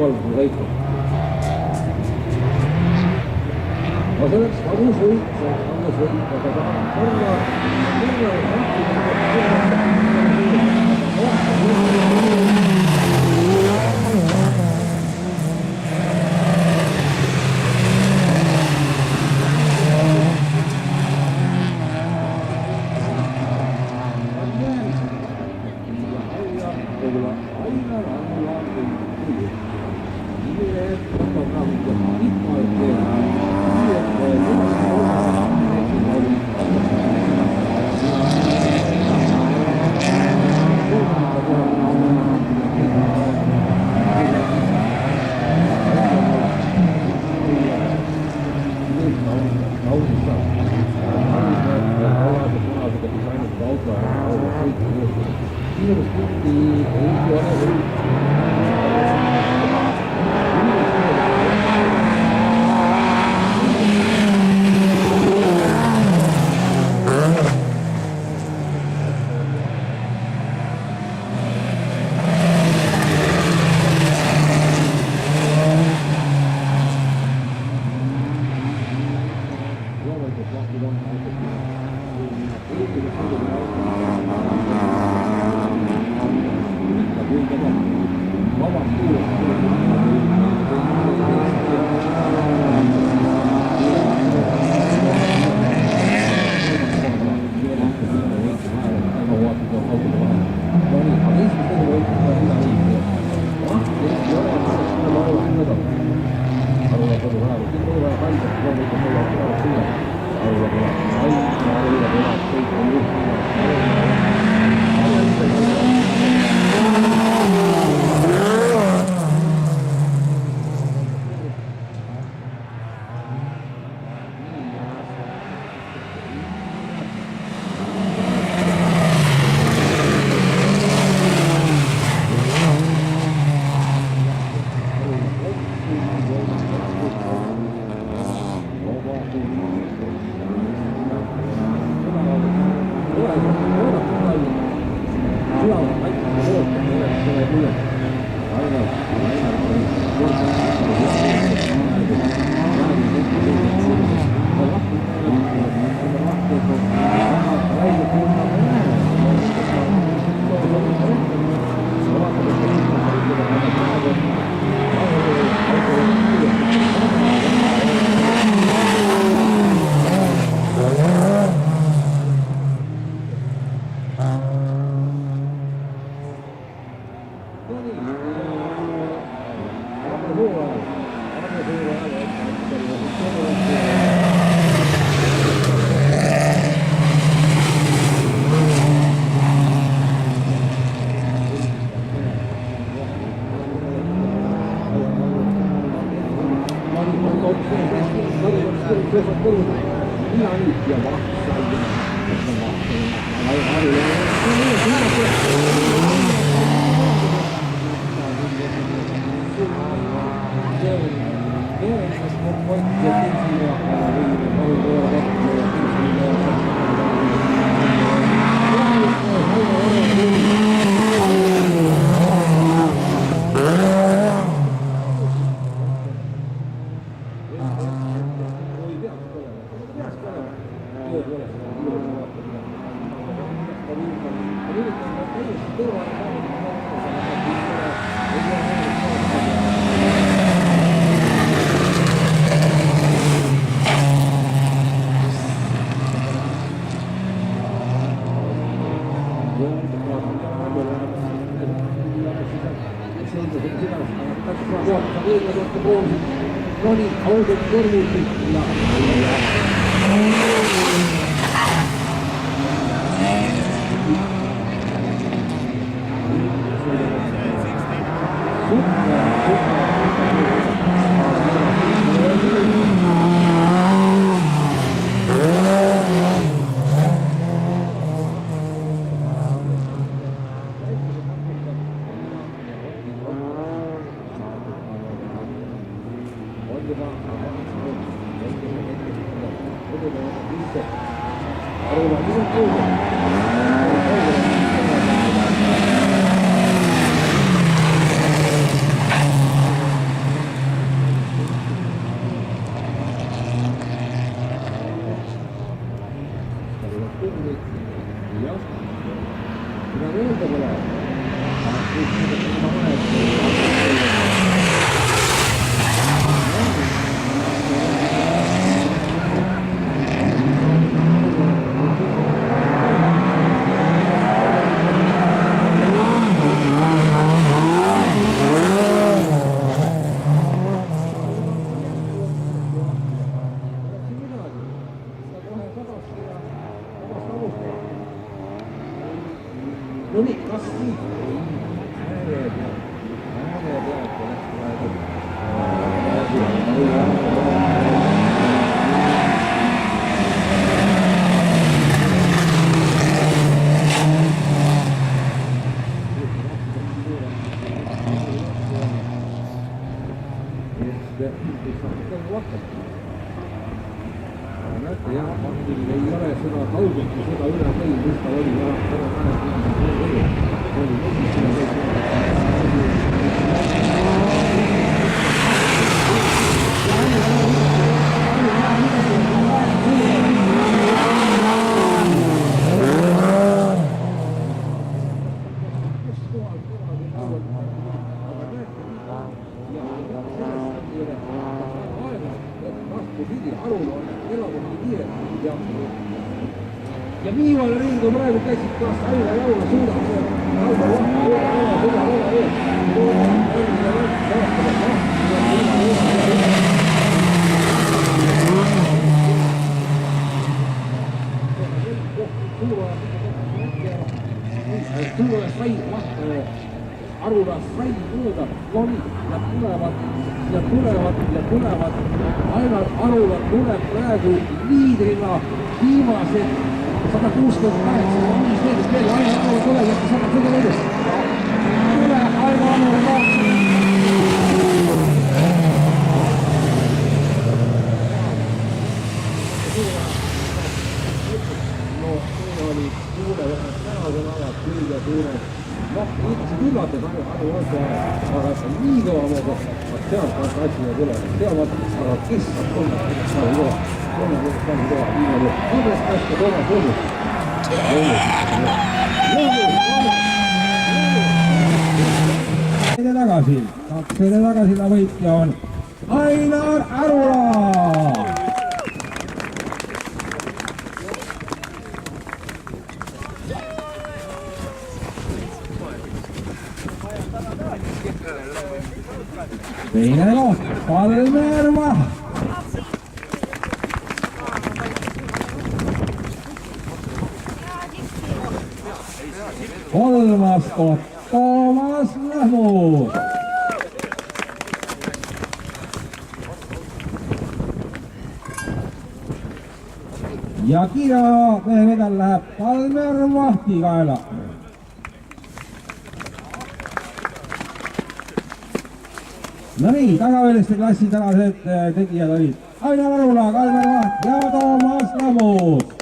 cual võitu. aga selleks kadus võit, aga korra näete, mis saab kogu hakkama. Näete, jah, Martinil ei ole seda kaugeltki seda üle meil, mis ta oli oli ja viimane ring on praegu käisid, kas Aina Laula suudab Arula sai mööda, no nii, ja tulevad, Ainar Arula tuleb praegu liidrina viimased 168, meetrist veel, Ainar Arula tuleb, et ta saab seda vedust. Tule, Ainar Arula kaotab. No, see oli suure tänase näevad kõige suurem. Ütlesid üllates aga nii kõva mõõda, sealt asjale tuleb, teavad, aga kes saab tulla, Andres Kask ja Toomas Lõõmus. Teile tagasi la võitja on Ainar Arula. Teine koht, Palmer Vaht. Kolmas koht, Toomas Lõhmus. Ja kiiramehe medal läheb Palmer Vahti kaela. No nii, tagaveliste klassi tänased tegijad olid Ainar Arula, Kalmer Vaht ja Toomas Lõhmus.